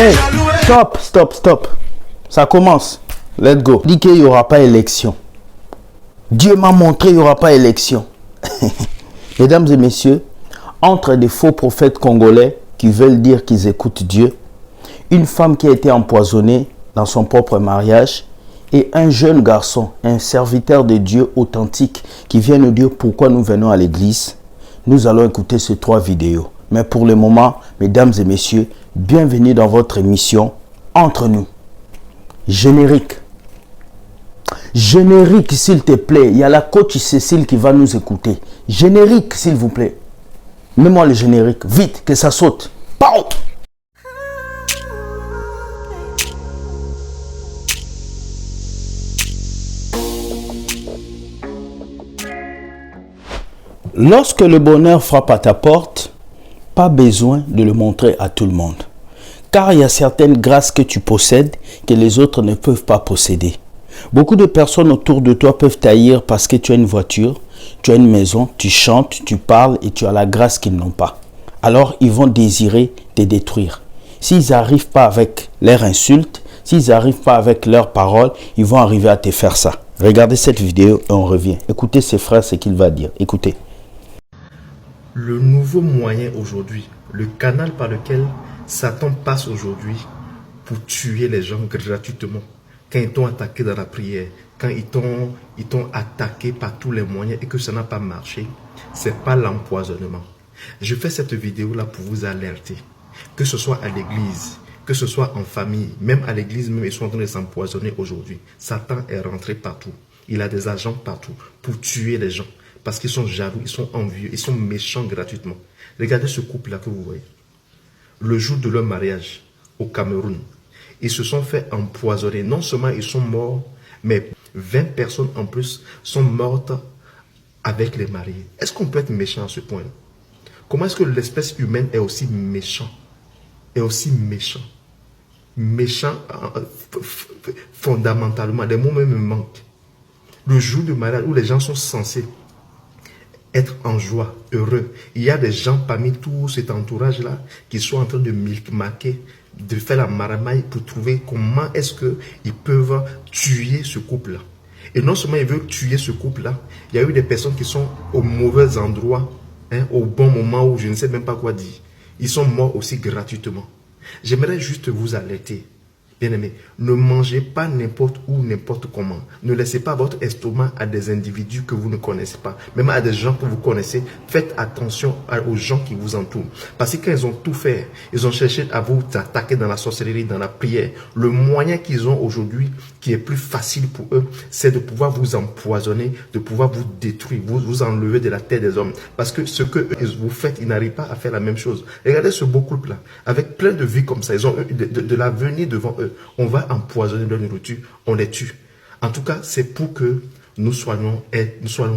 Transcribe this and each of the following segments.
Hey, stop. Ça commence. Let's go. Dit qu'il n'y aura pas élection. Dieu m'a montré qu'il n'y aura pas élection. Mesdames et messieurs, entre des faux prophètes congolais qui veulent dire qu'ils écoutent Dieu, une femme qui a été empoisonnée dans son propre mariage et un jeune garçon, un serviteur de Dieu authentique qui vient nous dire pourquoi nous venons à l'église, nous allons écouter ces 3 vidéos. Mais pour le moment, mesdames et messieurs, bienvenue dans votre émission Entre nous. Générique. Générique, s'il te plaît. Il y a la coach Cécile qui va nous écouter. Générique, s'il vous plaît. Mets-moi le générique. Vite, que ça saute. Pow! Lorsque le bonheur frappe à ta porte, pas besoin de le montrer à tout le monde. Car il y a certaines grâces que tu possèdes que les autres ne peuvent pas posséder. Beaucoup de personnes autour de toi peuvent t'haïr parce que tu as une voiture, tu as une maison, tu chantes, tu parles et tu as la grâce qu'ils n'ont pas. Alors ils vont désirer te détruire. S'ils n'arrivent pas avec leurs insultes, s'ils n'arrivent pas avec leurs paroles, ils vont arriver à te faire ça. Regardez cette vidéo et on revient. Écoutez ces frères ce qu'il va dire. Écoutez. Le nouveau moyen aujourd'hui, le canal par lequel Satan passe aujourd'hui pour tuer les gens gratuitement. Quand ils t'ont attaqué dans la prière, quand ils t'ont attaqué par tous les moyens et que ça n'a pas marché, c'est pas l'empoisonnement. Je fais cette vidéo-là pour vous alerter. Que ce soit à l'église, que ce soit en famille, même à l'église, même ils sont en train de s'empoisonner aujourd'hui. Satan est rentré partout. Il a des agents partout pour tuer les gens. Parce qu'ils sont jaloux, ils sont envieux, ils sont méchants gratuitement. Regardez ce couple-là que vous voyez. Le jour de leur mariage au Cameroun, ils se sont fait empoisonner. Non seulement ils sont morts, mais 20 personnes en plus sont mortes avec les mariés. Est-ce qu'on peut être méchant à ce point-là? Comment est-ce que l'espèce humaine est aussi méchant? Est aussi méchant? Méchant fondamentalement. Les mots même me manquent. Le jour du mariage où les gens sont censés être en joie, heureux. Il y a des gens parmi tout cet entourage-là qui sont en train de milquemaquer, de faire la maramaille pour trouver comment est-ce qu'ils peuvent tuer ce couple-là. Et non seulement ils veulent tuer ce couple-là, il y a eu des personnes qui sont au mauvais endroit, au bon moment où je ne sais même pas quoi dire. Ils sont morts aussi gratuitement. J'aimerais juste vous alerter. Bien-aimés, ne mangez pas n'importe où, n'importe comment. Ne laissez pas votre estomac à des individus que vous ne connaissez pas, même à des gens que vous connaissez. Faites attention aux gens qui vous entourent. Parce que quand ils ont tout fait, ils ont cherché à vous attaquer dans la sorcellerie, dans la prière. Le moyen qu'ils ont aujourd'hui, qui est plus facile pour eux, c'est de pouvoir vous empoisonner, de pouvoir vous détruire, vous enlever de la terre des hommes. Parce que ce que vous faites, ils n'arrivent pas à faire la même chose. Regardez ce beau couple-là, avec plein de vies comme ça. Ils ont de l'avenir devant eux. On va empoisonner leur nourriture, on les tue. En tout cas, c'est pour que nous soyons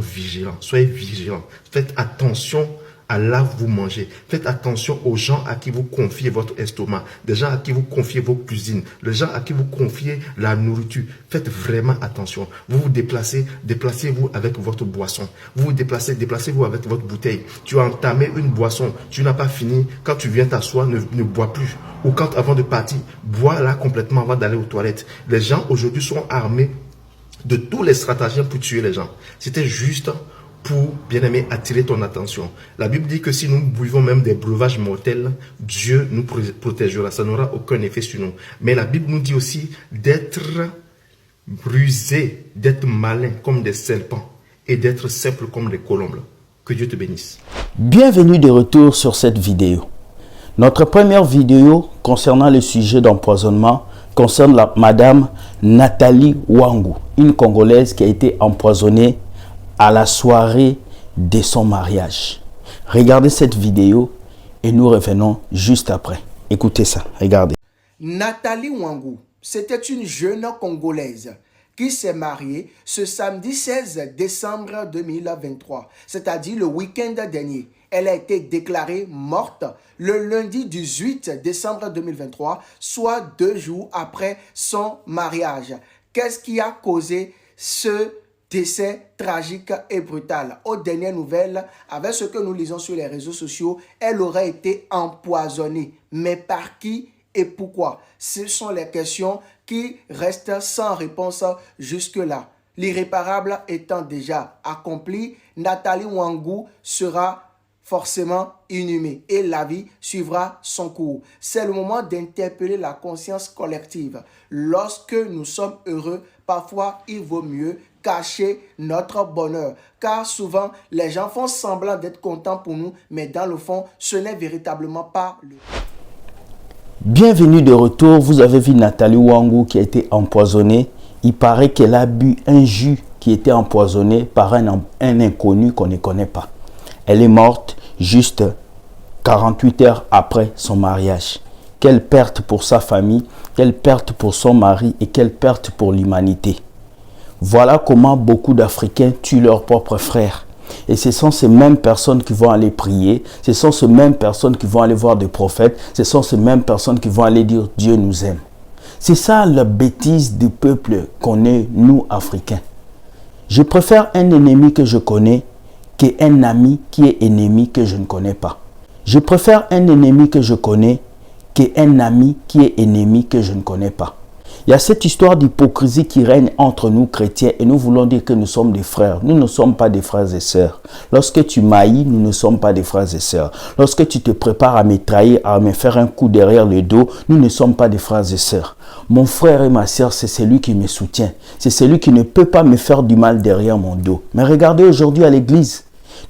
vigilants. Soyez vigilants. Faites attention à là où vous mangez. Faites attention aux gens à qui vous confiez votre estomac, des gens à qui vous confiez vos cuisines, les gens à qui vous confiez la nourriture. Faites vraiment attention. Vous vous déplacez, déplacez-vous avec votre boisson. Vous vous déplacez, déplacez-vous avec votre bouteille. Tu as entamé une boisson, tu n'as pas fini. Quand tu viens t'asseoir, ne bois plus. Ou quand avant de partir, bois là complètement avant d'aller aux toilettes. Les gens aujourd'hui sont armés de tous les stratagèmes pour tuer les gens. C'était juste pour, bien aimé, attirer ton attention. La Bible dit que si nous buvons même des breuvages mortels, Dieu nous protégera. Ça n'aura aucun effet sur nous. Mais la Bible nous dit aussi d'être rusé, d'être malin comme des serpents et d'être simple comme des colombes. Que Dieu te bénisse. Bienvenue de retour sur cette vidéo. Notre première vidéo concernant le sujet d'empoisonnement concerne madame Nathalie Wangou, une Congolaise qui a été empoisonnée à la soirée de son mariage. Regardez cette vidéo et nous revenons juste après. Écoutez ça, regardez. Nathalie Wangou, c'était une jeune Congolaise qui s'est mariée ce samedi 16 décembre 2023, c'est-à-dire le week-end dernier. Elle a été déclarée morte le lundi 18 décembre 2023, soit 2 jours après son mariage. Qu'est-ce qui a causé ce décès tragique et brutal? Aux dernières nouvelles, avec ce que nous lisons sur les réseaux sociaux, elle aurait été empoisonnée. Mais par qui et pourquoi? Ce sont les questions qui restent sans réponse jusque-là. L'irréparable étant déjà accompli, Nathalie Ouangou sera forcément inhumée et la vie suivra son cours. C'est le moment d'interpeller la conscience collective. Lorsque nous sommes heureux, parfois il vaut mieux cacher notre bonheur, car souvent les gens font semblant d'être contents pour nous, mais dans le fond, ce n'est véritablement pas le cas. Bienvenue de retour. Vous avez vu Nathalie Ouangou qui a été empoisonnée. Il paraît qu'elle a bu un jus qui était empoisonné par un inconnu qu'on ne connaît pas. Elle est morte juste 48 heures après son mariage. Quelle perte pour sa famille, quelle perte pour son mari et quelle perte pour l'humanité. Voilà comment beaucoup d'Africains tuent leurs propres frères. Et ce sont ces mêmes personnes qui vont aller prier, ce sont ces mêmes personnes qui vont aller voir des prophètes, ce sont ces mêmes personnes qui vont aller dire Dieu nous aime. C'est ça la bêtise du peuple qu'on est, nous, Africains. Je préfère un ennemi que je connais qu'un ami qui est ennemi que je ne connais pas. Je préfère un ennemi que je connais qu'un ami qui est ennemi que je ne connais pas. Il y a cette histoire d'hypocrisie qui règne entre nous chrétiens et nous voulons dire que nous sommes des frères. Nous ne sommes pas des frères et sœurs. Lorsque tu m'haïs, nous ne sommes pas des frères et sœurs. Lorsque tu te prépares à me trahir, à me faire un coup derrière le dos, nous ne sommes pas des frères et sœurs. Mon frère et ma sœur, c'est celui qui me soutient. C'est celui qui ne peut pas me faire du mal derrière mon dos. Mais regardez aujourd'hui à l'église.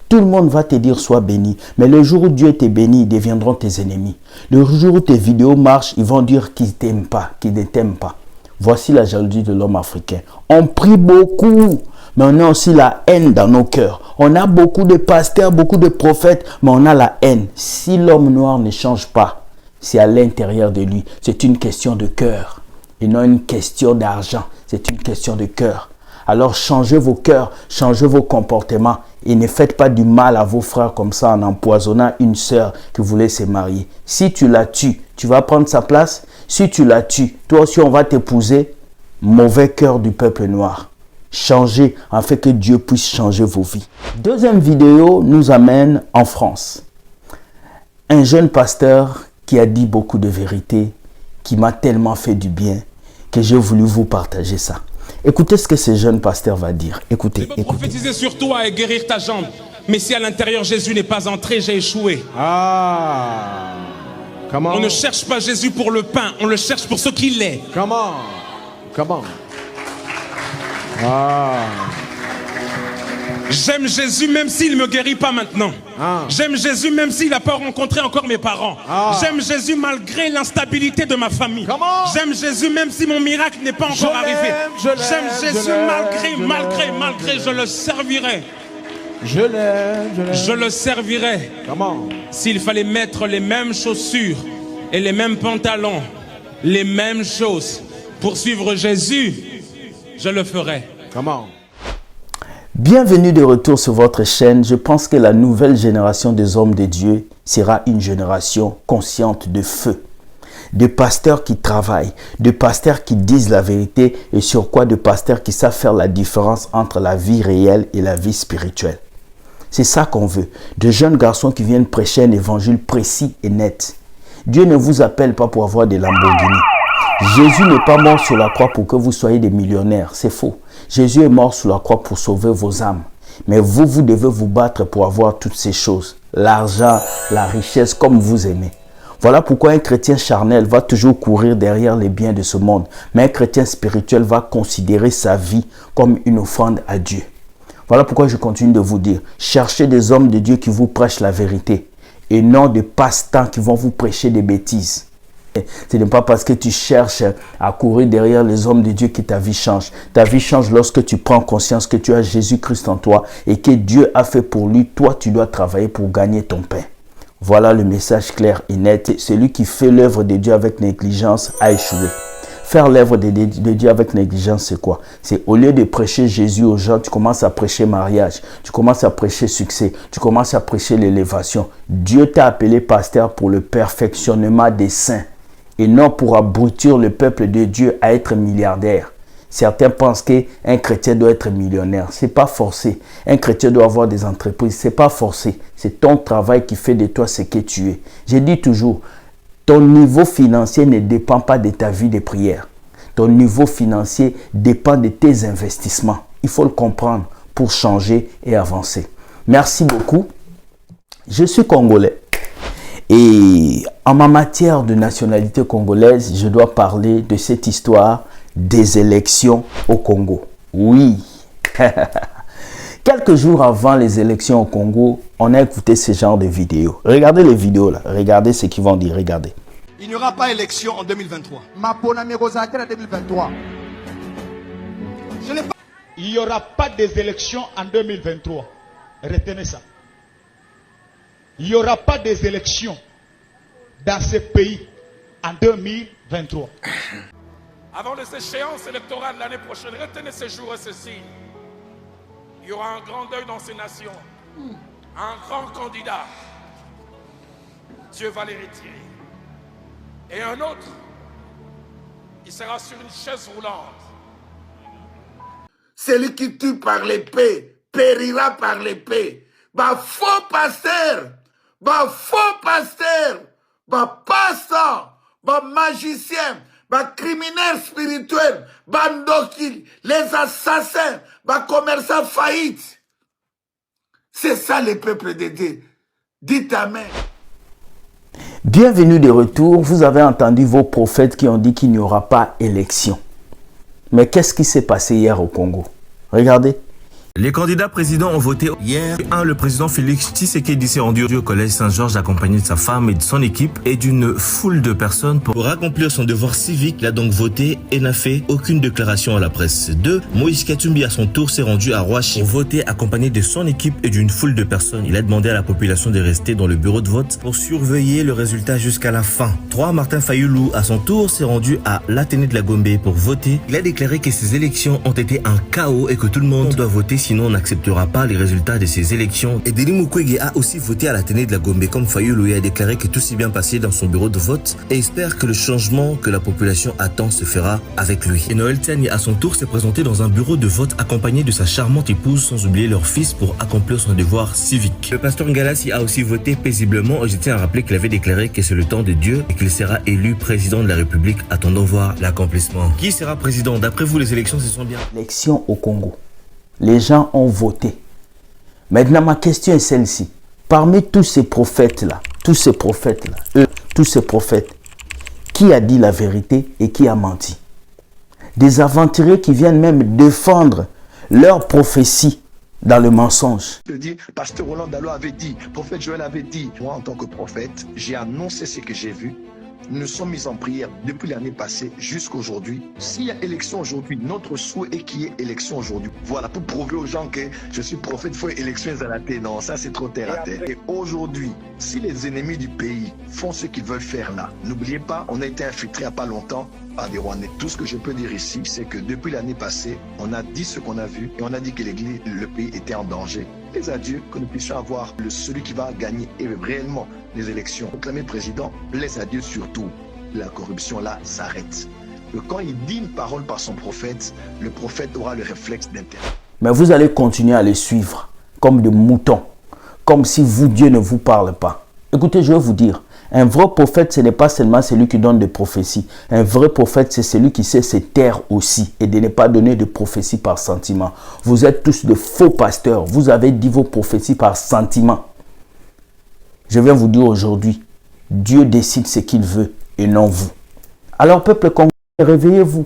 Tout le monde va te dire sois béni. Mais le jour où Dieu t'est béni, ils deviendront tes ennemis. Le jour où tes vidéos marchent, ils vont dire qu'ils ne t'aiment pas, qu'ils ne t'aiment pas. Voici la jalousie de l'homme africain. On prie beaucoup, mais on a aussi la haine dans nos cœurs. On a beaucoup de pasteurs, beaucoup de prophètes, mais on a la haine. Si l'homme noir ne change pas, c'est à l'intérieur de lui. C'est une question de cœur et non une question d'argent. C'est une question de cœur. Alors changez vos cœurs, changez vos comportements et ne faites pas du mal à vos frères comme ça en empoisonnant une sœur qui voulait se marier. Si tu la tues, tu vas prendre sa place. Si tu la tues, toi aussi on va t'épouser. Mauvais cœur du peuple noir. Changez afin que Dieu puisse changer vos vies. Deuxième vidéo nous amène en France. Un jeune pasteur qui a dit beaucoup de vérités, qui m'a tellement fait du bien que j'ai voulu vous partager ça. Écoutez ce que ce jeune pasteur va dire. Écoutez, je peux prophétiser sur toi et guérir ta jambe. Mais si à l'intérieur Jésus n'est pas entré, j'ai échoué. Ah, on ne cherche pas Jésus pour le pain, on le cherche pour ce qu'il est. Comment? Ah. J'aime Jésus même s'il ne me guérit pas maintenant. Ah. J'aime Jésus même s'il n'a pas rencontré encore mes parents. Ah. J'aime Jésus malgré l'instabilité de ma famille. J'aime Jésus même si mon miracle n'est pas encore arrivé. J'aime Jésus malgré, je le servirai. Je l'aime. Je le servirai. S'il fallait mettre les mêmes chaussures et les mêmes pantalons, les mêmes choses pour suivre Jésus, je le ferai. Bienvenue de retour sur votre chaîne. Je pense que la nouvelle génération des hommes de Dieu sera une génération consciente de feu. De pasteurs qui travaillent, de pasteurs qui disent la vérité et sur quoi de pasteurs qui savent faire la différence entre la vie réelle et la vie spirituelle. C'est ça qu'on veut. De jeunes garçons qui viennent prêcher un évangile précis et net. Dieu ne vous appelle pas pour avoir des Lamborghini. Jésus n'est pas mort sur la croix pour que vous soyez des millionnaires. C'est faux. Jésus est mort sur la croix pour sauver vos âmes. Mais vous devez vous battre pour avoir toutes ces choses. L'argent, la richesse, comme vous aimez. Voilà pourquoi un chrétien charnel va toujours courir derrière les biens de ce monde. Mais un chrétien spirituel va considérer sa vie comme une offrande à Dieu. Voilà pourquoi je continue de vous dire, cherchez des hommes de Dieu qui vous prêchent la vérité et non des passe-temps qui vont vous prêcher des bêtises. Ce n'est pas parce que tu cherches à courir derrière les hommes de Dieu que ta vie change. Ta vie change lorsque tu prends conscience que tu as Jésus-Christ en toi et que Dieu a fait pour lui. Toi, tu dois travailler pour gagner ton pain. Voilà le message clair et net. Celui qui fait l'œuvre de Dieu avec négligence a échoué. Faire l'œuvre de Dieu avec négligence, c'est quoi? C'est au lieu de prêcher Jésus aux gens, tu commences à prêcher mariage, tu commences à prêcher succès, tu commences à prêcher l'élévation. Dieu t'a appelé pasteur pour le perfectionnement des saints et non pour abrutir le peuple de Dieu à être milliardaire. Certains pensent qu'un chrétien doit être millionnaire. Ce n'est pas forcé. Un chrétien doit avoir des entreprises. Ce n'est pas forcé. C'est ton travail qui fait de toi ce que tu es. J'ai dit toujours, Ton niveau financier ne dépend pas de ta vie de prière. Ton niveau financier dépend de tes investissements. Il faut le comprendre pour changer et avancer. Merci beaucoup. Je suis congolais. Et en ma matière de nationalité congolaise, je dois parler de cette histoire des élections au Congo. Oui. Quelques jours avant les élections au Congo, on a écouté ce genre de vidéos. Regardez les vidéos là. Regardez ce qu'ils vont dire. Regardez. Il n'y aura pas élection en 2023. Il n'y aura pas des élections en 2023. Retenez ça. Il n'y aura pas des élections dans ce pays en 2023. Avant les échéances électorales l'année prochaine, retenez ces jours et ces signes. Il y aura un grand deuil dans ces nations. Un grand candidat. Dieu va les retirer. Et un autre, il sera sur une chaise roulante. Celui qui tue par l'épée périra par l'épée. Bah faux pasteur, bah faux pasteur, bah pasteur, bah magicien, bah criminel spirituel, bah ndokil, les assassins, bah commerçants faillites. C'est ça le peuple de Dieu. Dites Amen. Bienvenue de retour. Vous avez entendu vos prophètes qui ont dit qu'il n'y aura pas élection. Mais qu'est-ce qui s'est passé hier au Congo? Regardez. Les candidats présidents ont voté hier. Le président Félix Tshisekedi s'est rendu au collège Saint-Georges accompagné de sa femme et de son équipe et d'une foule de personnes pour accomplir son devoir civique. Il a donc voté et n'a fait aucune déclaration à la presse. 2. Moïse Katumbi à son tour s'est rendu à Roachi pour voter accompagné de son équipe et d'une foule de personnes. Il a demandé à la population de rester dans le bureau de vote pour surveiller le résultat jusqu'à la fin. 3. Martin Fayulu à son tour s'est rendu à l'Athénée de la Gombe pour voter. Il a déclaré que ces élections ont été un chaos et que tout le monde doit voter, sinon on n'acceptera pas les résultats de ces élections. Et Denis Mukwege a aussi voté à l'Athénée de la Gombe comme Fayulu a déclaré que tout s'est bien passé dans son bureau de vote et espère que le changement que la population attend se fera avec lui. Et Noël Tiani à son tour s'est présenté dans un bureau de vote accompagné de sa charmante épouse sans oublier leur fils pour accomplir son devoir civique. Le pasteur Ngalassi a aussi voté paisiblement et je tiens à rappeler qu'il avait déclaré que c'est le temps de Dieu et qu'il sera élu président de la République. Attendons voir l'accomplissement. Qui sera président? D'après vous, les élections se sont bien? Élection au Congo. Les gens ont voté. Maintenant, ma question est celle-ci. Parmi tous ces prophètes-là, tous ces prophètes, qui a dit la vérité et qui a menti? Des aventuriers qui viennent même défendre leur prophétie dans le mensonge. Je dis, pasteur Roland Dalo avait dit, prophète Joël avait dit, moi en tant que prophète, j'ai annoncé ce que j'ai vu. Nous sommes mis en prière depuis l'année passée jusqu'à aujourd'hui. S'il y a élection aujourd'hui, notre souhait est qu'il y ait élection aujourd'hui. Voilà, pour prouver aux gens que je suis prophète, il faut élection à la tête. Non, ça c'est trop terre à terre. Et aujourd'hui, si les ennemis du pays font ce qu'ils veulent faire là, n'oubliez pas, on a été infiltré il n'y a pas longtemps par des Rwandais. Tout ce que je peux dire ici, c'est que depuis l'année passée, on a dit ce qu'on a vu et on a dit que l'église, le pays était en danger. Les adieux, que nous puissions avoir celui qui va gagner et réellement les élections. Proclamer président, les adieux surtout. La corruption là s'arrête. Quand il dit une parole par son prophète, le prophète aura le réflexe d'intérêt. Mais vous allez continuer à les suivre comme des moutons, comme si vous, Dieu ne vous parle pas. Écoutez, je vais vous dire, un vrai prophète, ce n'est pas seulement celui qui donne des prophéties. Un vrai prophète, c'est celui qui sait se taire aussi et de ne pas donner de prophéties par sentiment. Vous êtes tous de faux pasteurs. Vous avez dit vos prophéties par sentiment. Je viens vous dire aujourd'hui, Dieu décide ce qu'il veut et non vous. Alors, peuple congolais, réveillez-vous.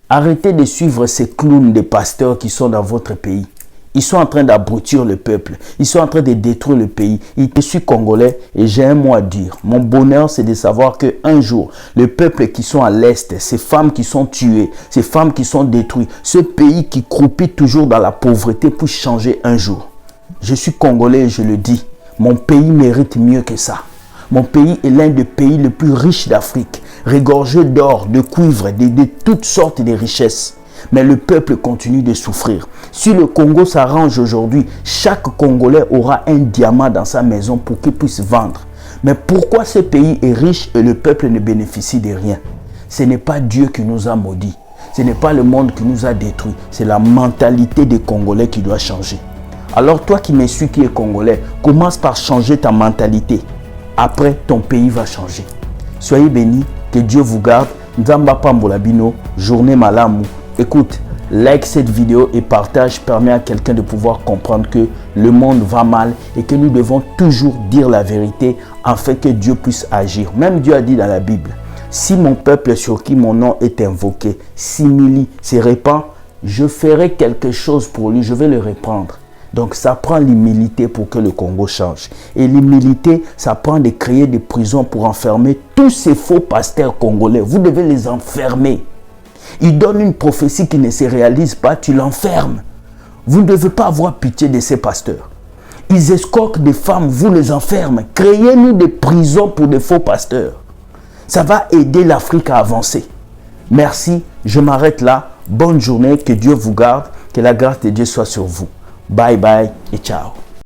Arrêtez de suivre ces clowns de pasteurs qui sont dans votre pays. Ils sont en train d'abrutir le peuple. Ils sont en train de détruire le pays. Je suis congolais et j'ai un mot à dire. Mon bonheur, c'est de savoir qu'un jour, le peuple qui sont à l'Est, ces femmes qui sont tuées, ces femmes qui sont détruites, ce pays qui croupit toujours dans la pauvreté pour changer un jour. Je suis congolais et je le dis. Mon pays mérite mieux que ça. Mon pays est l'un des pays les plus riches d'Afrique, regorgé d'or, de cuivre, de toutes sortes de richesses. Mais le peuple continue de souffrir. Si le Congo s'arrange aujourd'hui, chaque Congolais aura un diamant dans sa maison pour qu'il puisse vendre. Mais pourquoi ce pays est riche et le peuple ne bénéficie de rien? Ce n'est pas Dieu qui nous a maudits. Ce n'est pas le monde qui nous a détruits. C'est la mentalité des Congolais qui doit changer. Alors toi qui me suis, qui es Congolais, commence par changer ta mentalité. Après, ton pays va changer. Soyez bénis, que Dieu vous garde. Nzamba Pambola Bino, journée malamu. Écoute, like cette vidéo et partage permet à quelqu'un de pouvoir comprendre que le monde va mal et que nous devons toujours dire la vérité afin que Dieu puisse agir. Même Dieu a dit dans la Bible, si mon peuple sur qui mon nom est invoqué s'humilie, se répand, je ferai quelque chose pour lui, je vais le reprendre. Donc ça prend l'humilité pour que le Congo change. Et l'humilité, ça prend de créer des prisons pour enfermer tous ces faux pasteurs congolais. Vous devez les enfermer. Ils donnent une prophétie qui ne se réalise pas, tu l'enfermes. Vous ne devez pas avoir pitié de ces pasteurs. Ils escortent des femmes, vous les enfermez. Créez-nous des prisons pour des faux pasteurs. Ça va aider l'Afrique à avancer. Merci, je m'arrête là. Bonne journée, que Dieu vous garde, que la grâce de Dieu soit sur vous. Bye bye et ciao.